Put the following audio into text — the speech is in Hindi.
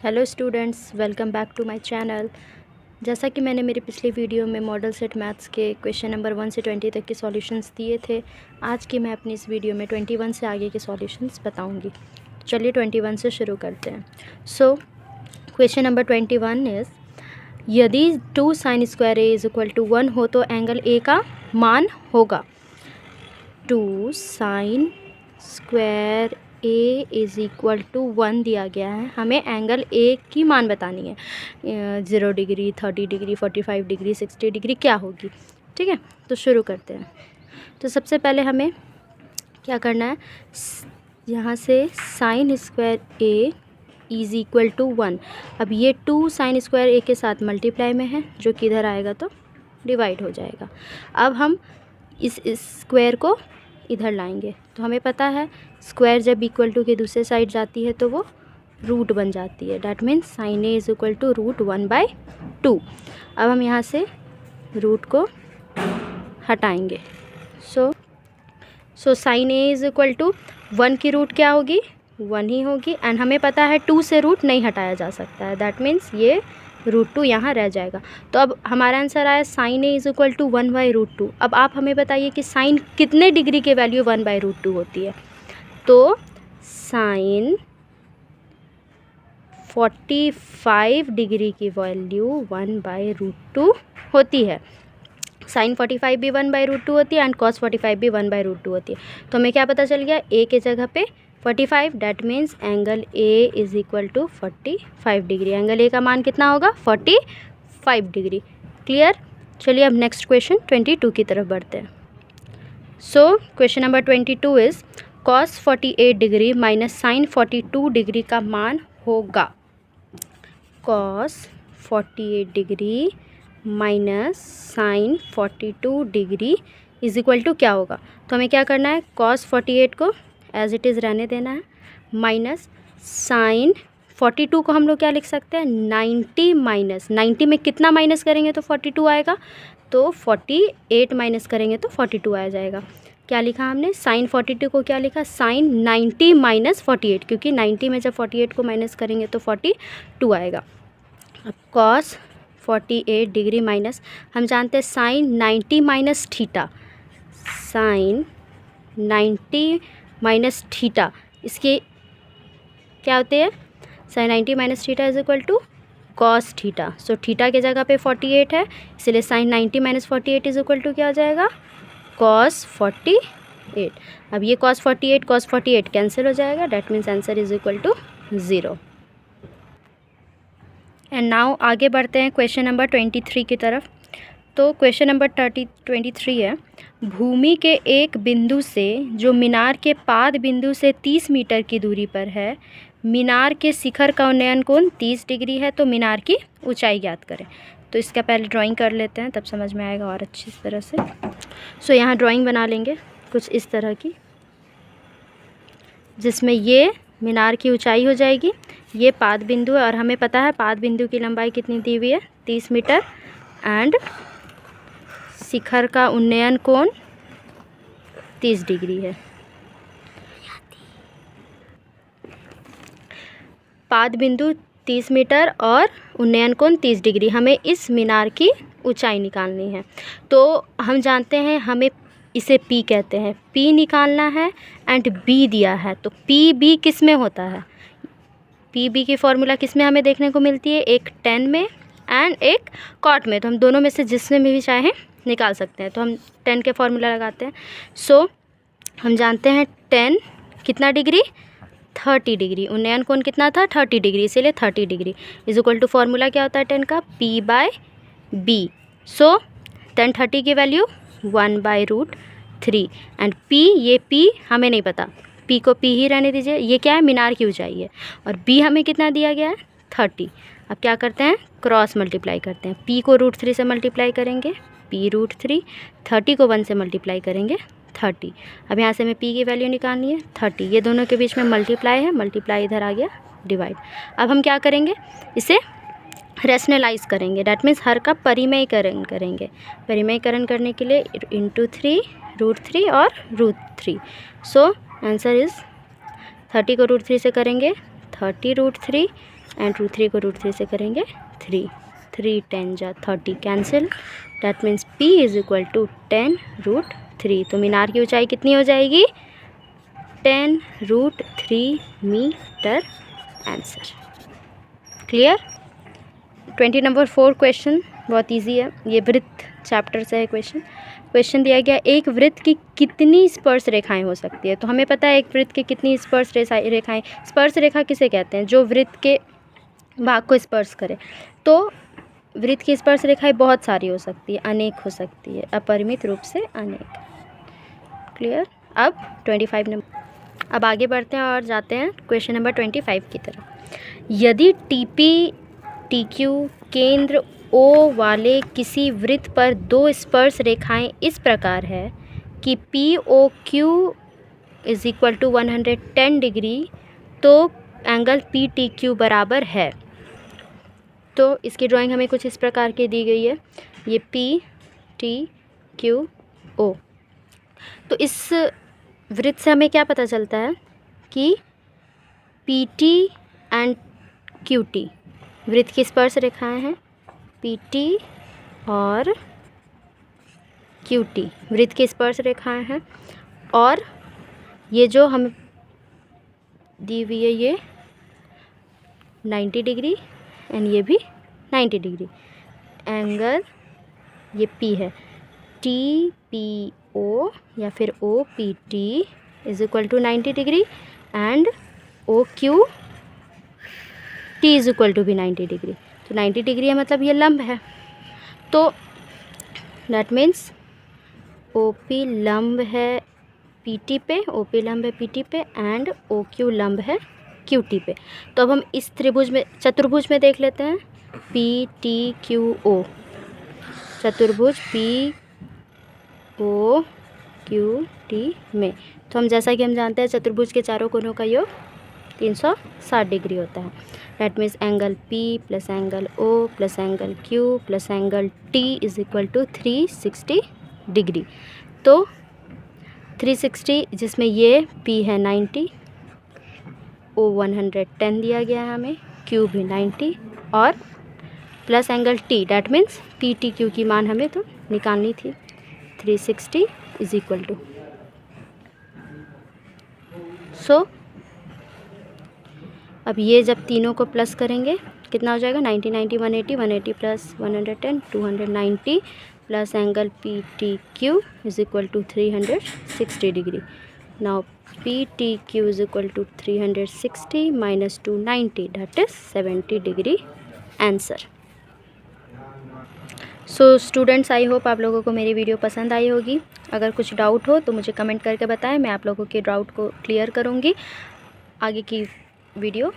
Hello students, welcome back to my channel. जैसा कि मैंने मेरी पिछली वीडियो में मॉडल सेट मैथ्स के क्वेश्चन नंबर 1 से 20 तक के सॉल्यूशंस दिए थे, आज की मैं अपनी इस वीडियो में 21 से आगे के सॉल्यूशंस बताऊंगी। चलिए 21 से शुरू करते हैं। सो क्वेश्चन नंबर 21 इज़, यदि 2 sin square a is equal to 1 हो तो एंगल ए का मान होगा। 2 sin square a is equal to 1 दिया गया है, हमें एंगल ए की मान बतानी है। 0 डिग्री, 30 डिग्री, 45 डिग्री, 60 डिग्री क्या होगी। ठीक है, तो शुरू करते हैं। तो सबसे पहले हमें क्या करना है, यहाँ से sine square a is equal to 1। अब ये 2 sin स्क्वायर ए के साथ मल्टीप्लाई में है, जो कि इधर आएगा तो डिवाइड हो जाएगा। अब हम इस स्क्वायर को इधर लाएंगे, तो हमें पता है स्क्वायर जब इक्वल टू के दूसरे साइड जाती है तो वो रूट बन जाती है। That means sine a is equal to √1/2। अब हम यहाँ से रूट को हटाएंगे। So sine a is equal to 1 की रूट क्या होगी, 1 ही होगी। एंड हमें पता है 2 से रूट नहीं हटाया जा सकता है। दैट मीन्स ये √2 यहाँ रह जाएगा। तो अब हमारा आंसर आया sine a is equal to 1/√2। अब आप हमें बताइए कि साइन कितने डिग्री के वैल्यू 1/√2 होती है। तो साइन 45 डिग्री की वैल्यू 1/√2 होती है। साइन 45 भी 1/√2 होती है एंड कॉस 45 भी 1/√2 होती है। तो हमें क्या पता चल गया, ए के जगह पे 45। That means angle a is equal to 45 degree. Angle a का मान कितना होगा, 45 डिग्री। क्लियर। चलिए अब नेक्स्ट क्वेश्चन 22 की तरफ बढ़ते हैं। So question number 22 is, cos 48 degree minus sine 42 degree का मान होगा। Cos 48 degree minus sine 42 degree is equal to क्या होगा। तो हमें क्या करना है, कॉस 48 को एज इट इज़ रहने देना है, माइनस साइन 42 को हम लोग क्या लिख सकते हैं, 90 माइनस 90 में कितना माइनस करेंगे तो 42 आएगा। तो 48 माइनस करेंगे तो 42 आ जाएगा। क्या लिखा हमने, साइन 42 को क्या लिखा, साइन 90 माइनस 48, क्योंकि 90 में जब 48 को माइनस करेंगे तो 42 आएगा। अब कॉस 48 डिग्री माइनस, हम जानते हैं sine 90 minus theta, sine 90 minus theta इसके क्या होते हैं, sine 90 minus theta is equal to cos theta. So theta के जगह पे 48 है, इसलिए sine 90 minus 48 is equal to क्या हो जाएगा, कॉस 48। अब ये कॉस 48 कैंसिल हो जाएगा। That means answer is equal to 0। And now आगे बढ़ते हैं क्वेश्चन नंबर 23 की तरफ। तो क्वेश्चन नंबर 23 है, भूमि के एक बिंदु से जो मीनार के पाद बिंदु से 30 मीटर की दूरी पर है, मीनार के शिखर का उन्नयन कोण 30 डिग्री है, तो मीनार की ऊंचाई ज्ञात करें। तो इसका पहले ड्राइंग कर लेते हैं, तब समझ में आएगा और अच्छी तरह से। सो यहाँ ड्राइंग बना लेंगे कुछ इस तरह की, जिसमें ये मीनार की ऊंचाई हो जाएगी, ये पाद बिंदु है और हमें पता है पाद बिंदु की लंबाई कितनी दी हुई है, 30 मीटर। एंड शिखर का उन्नयन कोण 30 डिग्री है। पाद बिंदु 30 मीटर और उन्नयन कोण 30 डिग्री, हमें इस मीनार की ऊंचाई निकालनी है। तो हम जानते हैं, हमें इसे P कहते हैं, P निकालना है एंड B दिया है। तो PB किस में होता है, PB की फॉर्मूला किस में हमें देखने को मिलती है, एक tan में एंड एक cot में। तो हम दोनों में से जिसमें भी चाहें निकाल सकते हैं। तो हम tan के फॉर्मूला लगाते हैं। सो हम जानते हैं tan कितना डिग्री, 30 डिग्री। उन्नयन कोण कितना था, 30 डिग्री, इसीलिए 30 degree is equal to formula क्या होता है tan का, P/B। सो tan 30 की वैल्यू 1/√3 एंड P, ये P हमें नहीं पता, P को P ही रहने दीजिए। ये क्या है, मीनार की ऊंचाई है और B हमें कितना दिया गया है, 30। अब क्या करते हैं, क्रॉस मल्टीप्लाई करते हैं। P को √3 से मल्टीप्लाई करेंगे, P√3, 30 को 1 से मल्टीप्लाई करेंगे, 30। अब यहाँ से हमें P की वैल्यू निकालनी है 30, ये दोनों के बीच में मल्टीप्लाई है, मल्टीप्लाई इधर आ गया, डिवाइड। अब हम क्या करेंगे, इसे रैशनलाइज करेंगे। डैट मीन्स हर का परिमयीकरण करेंगे। परिमयीकरण करने के लिए इंटू 3, √3 और √3। सो आंसर इज़ 30 को √3 से करेंगे 30 √3 एंड √3 को √3 से करेंगे 3, 3 10 जा 30 cancel, that means P is equal to 10√3। तो मीनार की ऊंचाई कितनी हो जाएगी? 10√3 metre. Answer clear. 20 number 4 question बहुत इजी है, ये वृत्त चैप्टर से है क्वेश्चन दिया गया, एक वृत्त की कितनी स्पर्श रेखाएं हो सकती है। तो हमें पता है एक वृत्त की कितनी स्पर्श रेखाएं, स्पर्श रेखा किसे कहते हैं? जो वृत्त के भाग को स्पर्श करे। तो वृत्त की स्पर्श रेखाएं बहुत सारी हो सकती है, अनेक हो सकती है, अपरिमित रूप से अनेक। क्लियर। अब 25 नंबर, अब आगे बढ़ते हैं और जाते हैं क्वेश्चन नंबर 25 की तरफ। यदि TP TQ केंद्र O वाले किसी वृत्त पर दो स्पर्श रेखाएं इस प्रकार है कि POQ is equal to 110 degree, तो एंगल PTQ बराबर है। तो इसकी ड्राइंग हमें कुछ इस प्रकार की दी गई है, ये PTQO। तो इस वृत्त से हमें क्या पता चलता है कि PT एंड QT वृत्त की स्पर्श रेखाएं हैं, PT और QT वृत्त की स्पर्श रेखाएं हैं, और ये जो हम दी हुई है ये 90 डिग्री एंड ये भी 90 डिग्री। एंगल ये P है, TPO या फिर OPT is equal to 90 degree and OQT is equal to भी 90 डिग्री। तो 90 डिग्री है मतलब ये लंब है, तो दैट मीन्स OP लंब है PT पे, OP लंब है PT पे एंड OQ लंब है QT पे। तो अब हम इस त्रिभुज में, चतुर्भुज में देख लेते हैं, PTQO चतुर्भुज POQT में। तो हम जैसा कि हम जानते हैं चतुर्भुज के चारों कोनों का योग 360 डिग्री होता है। That means angle P plus angle O plus angle Q plus angle T is equal to 360 degree. तो 360 जिसमें ये P है 90, O 110 दिया गया है हमें, Q भी 90 और plus angle T, that means PTQ की मान हमें तो निकालनी थी। 360 इज़ इक्वल टू, सो अब ये जब तीनों को प्लस करेंगे कितना हो जाएगा? 90 90 180, 180 plus 110 290 plus angle PTQ is equal to 360 degree. Now PTQ is equal to 360 minus 290 that is 70 degree. Answer. So students, I hope आप लोगों को मेरी वीडियो पसंद आई होगी। अगर कुछ डाउट हो तो मुझे कमेंट करके बताएं, मैं आप लोगों के डाउट को क्लियर करूँगी आगे की वीडियो